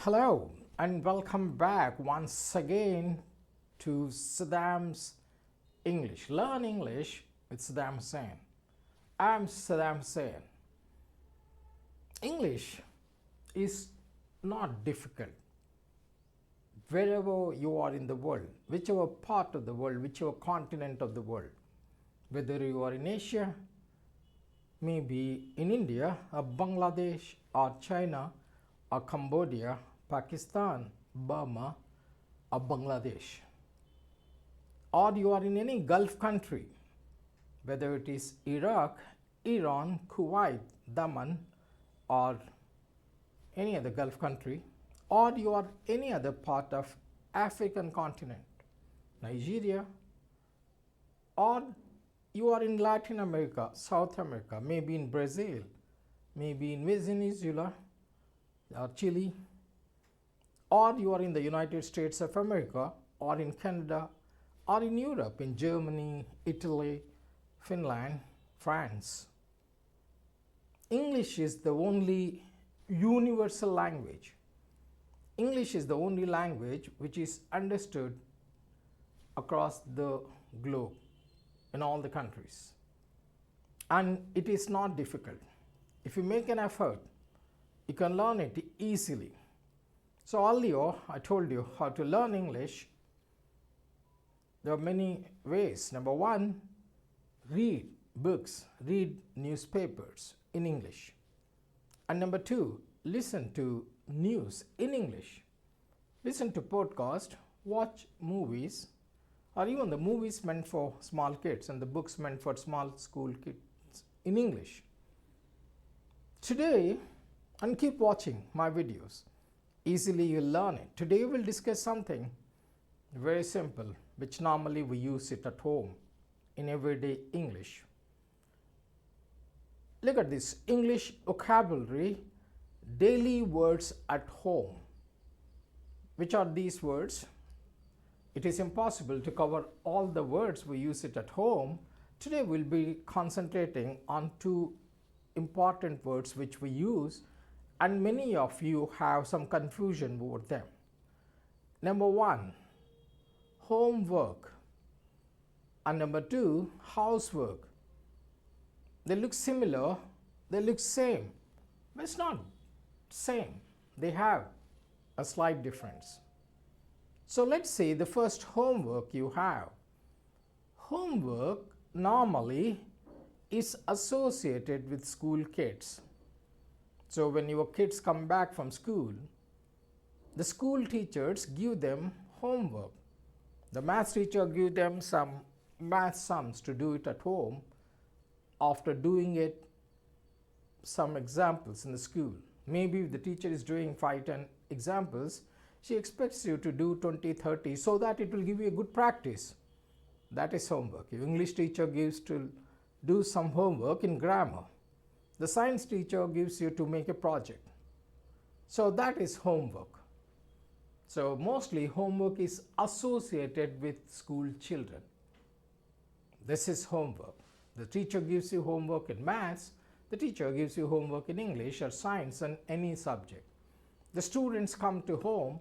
Hello and welcome back once again to Saddam's English. Learn English with Saddam Hussain. I'm Saddam Hussain. English is not difficult. Wherever you are in the world, whichever part of the world, whichever continent of the world, whether you are in Asia, maybe in India, or Bangladesh, or China, or Cambodia, Pakistan, Burma, or Bangladesh, or you are in any Gulf country, whether it is Iraq, Iran, Kuwait, Daman, or any other Gulf country, or you are any other part of African continent, Nigeria, or you are in Latin America, South America, maybe in Brazil, maybe in Venezuela or Chile, or you are in the United States of America, or in Canada, or in Europe, in Germany, Italy, Finland, France. English is the only universal language. English is the only language which is understood across the globe in all the countries. And it is not difficult. If you make an effort, you can learn it easily. So earlier I told you how to learn English. There are many ways. Number one, read books, read newspapers in English. And number two, listen to news in English. Listen to podcasts, watch movies, or even the movies meant for small kids and the books meant for small school kids in English. Today, and keep watching my videos. Easily you'll learn it. Today we'll discuss something very simple, which normally we use it at home in everyday English. Look at this English vocabulary, daily words at home. Which are these words? It is impossible to cover all the words we use it at home. Today we'll be concentrating on two important words which we use, and many of you have some confusion over them. Number one, homework, and number two, housework. They look similar, they look same, but it's not same. They have a slight difference. So let's say the first homework you have. Homework normally is associated with school kids. So when your kids come back from school, the school teachers give them homework. The math teacher gives them some math sums to do it at home. After doing it, some examples in the school. Maybe if the teacher is doing 5-10 examples, she expects you to do 20-30 so that it will give you a good practice. That is homework. Your English teacher gives to do some homework in grammar. The science teacher gives you to make a project. So that is homework. So mostly homework is associated with school children. This is homework. The teacher gives you homework in maths, the teacher gives you homework in English or science and any subject. The students come to home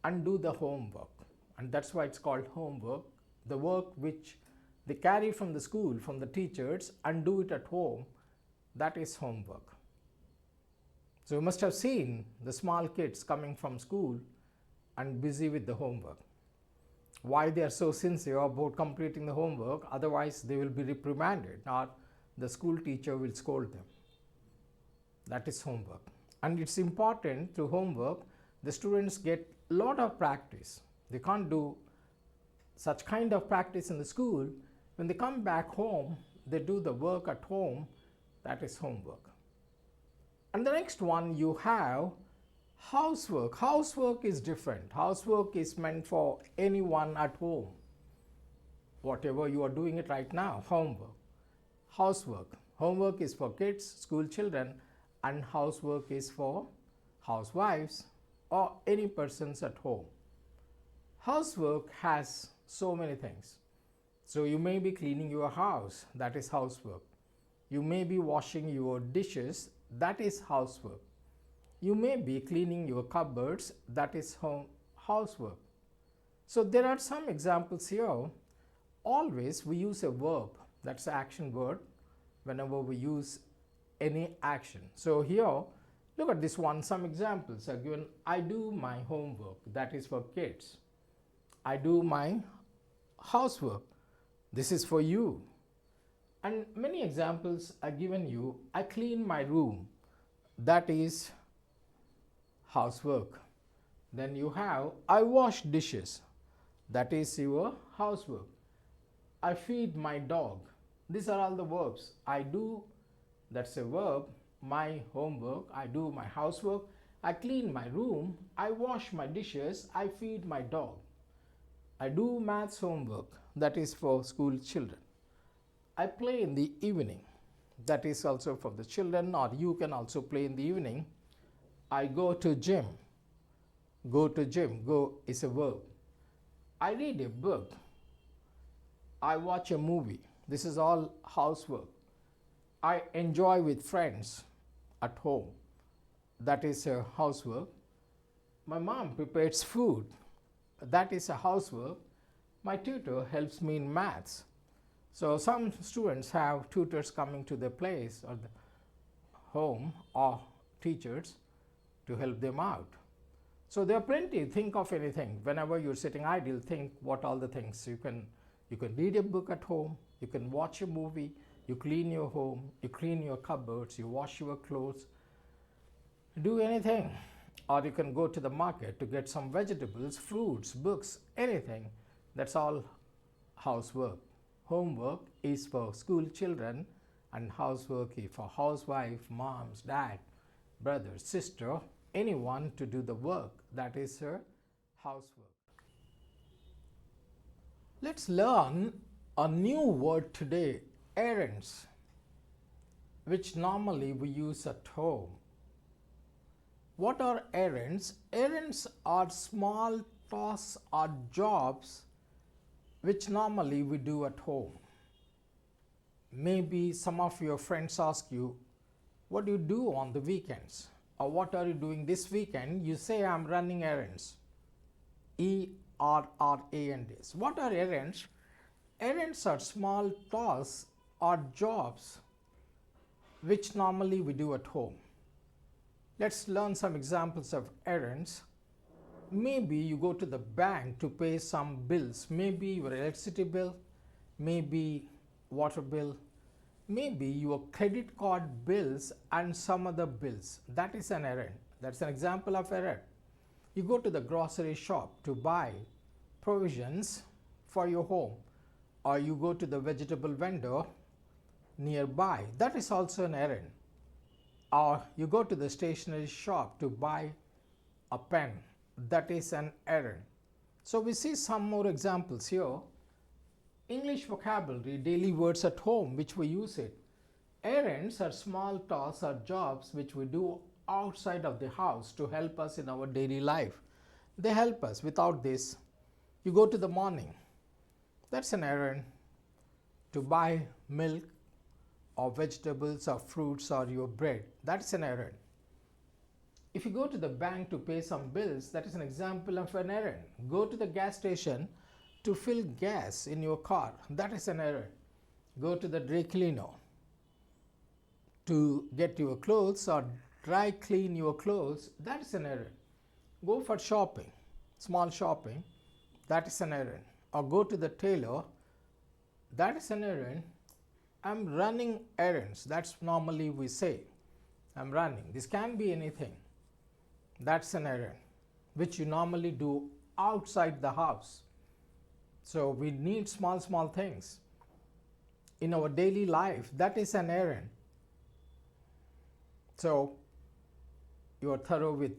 and do the homework, and that's why it's called homework, the work which they carry from the school, from the teachers, and do it at home. That is homework. So you must have seen the small kids coming from school and busy with the homework. Why they are so sincere about completing the homework, otherwise they will be reprimanded or the school teacher will scold them. That is homework. And it's important through homework, the students get a lot of practice. They can't do such kind of practice in the school. When they come back home, they do the work at home. That is homework. And the next one you have housework. Housework is different. Housework is meant for anyone at home. Whatever you are doing it right now, homework. Housework. Homework is for kids, school children, and housework is for housewives or any persons at home. Housework has so many things. So you may be cleaning your house, that is housework. You may be washing your dishes, that is housework. You may be cleaning your cupboards, that is housework. So there are some examples here. Always we use a verb, that's an action word, whenever we use any action. So here, look at this one, some examples are given. I do my homework, that is for kids. I do my housework, this is for you. And many examples are given you. I clean my room, that is housework. Then you have I wash dishes, that is your housework. I feed my dog. These are all the verbs. I do, that's a verb. My homework, I do my housework. I clean my room. I wash my dishes. I feed my dog. I do maths homework, that is for school children. I play in the evening, that is also for the children, or you can also play in the evening. I go to gym. Go to gym, go is a verb. I read a book. I watch a movie. This is all housework. I enjoy with friends at home. That is a housework. My mom prepares food. That is a housework. My tutor helps me in maths. So some students have tutors coming to their place or the home, or teachers to help them out. So there are plenty. Think of anything. Whenever you're sitting idle, think what all the things you can read a book at home, you can watch a movie, you clean your home, you clean your cupboards, you wash your clothes, do anything. Or you can go to the market to get some vegetables, fruits, books, anything. That's all housework. Homework is for school children, and housework is for housewife, moms, dad, brother, sister, anyone to do the work. That is her housework. Let's learn a new word today, errands, which normally we use at home. What are errands? Errands are small tasks or jobs which normally we do at home. Maybe some of your friends ask you, what do you do on the weekends? Or what are you doing this weekend? You say, I'm running errands. ERRANDs. What are errands? Errands are small tasks or jobs which normally we do at home. Let's learn some examples of errands. Maybe you go to the bank to pay some bills, maybe your electricity bill, maybe water bill, maybe your credit card bills and some other bills. That is an errand. That's an example of errand. You go to the grocery shop to buy provisions for your home, or you go to the vegetable vendor nearby. That is also an errand. Or you go to the stationery shop to buy a pen. That is an errand. So we see some more examples here. English vocabulary, daily words at home, which we use it. Errands are small tasks or jobs which we do outside of the house to help us in our daily life. They help us. Without this, you go to the morning. That's an errand. To buy milk or vegetables or fruits or your bread. That's an errand. If you go to the bank to pay some bills, that is an example of an errand. Go to the gas station to fill gas in your car. That is an errand. Go to the dry cleaner to get your clothes or dry clean your clothes. That is an errand. Go for shopping, small shopping. That is an errand. Or go to the tailor. That is an errand. I'm running errands. That's normally we say. I'm running. This can be anything. That's an errand which you normally do outside the house. So we need small things in our daily life. That is an errand. So you are thorough with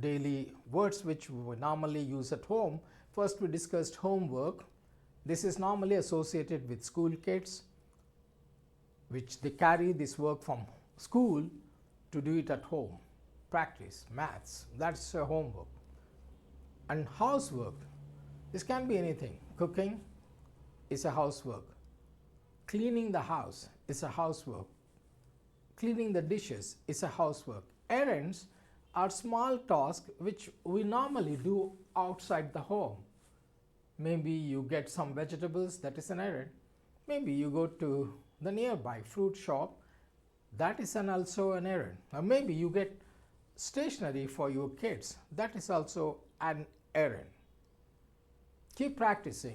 daily words which we normally use at home. First we discussed homework. This is normally associated with school kids, which they carry this work from school to do it at home. Practice, maths, that's a homework. And housework, this can be anything. Cooking is a housework. Cleaning the house is a housework. Cleaning the dishes is a housework. Errands are small tasks which we normally do outside the home. Maybe you get some vegetables, that is an errand. Maybe you go to the nearby fruit shop, that is also an errand. Or maybe you get stationery for your kids, that is also an errand. Keep practicing.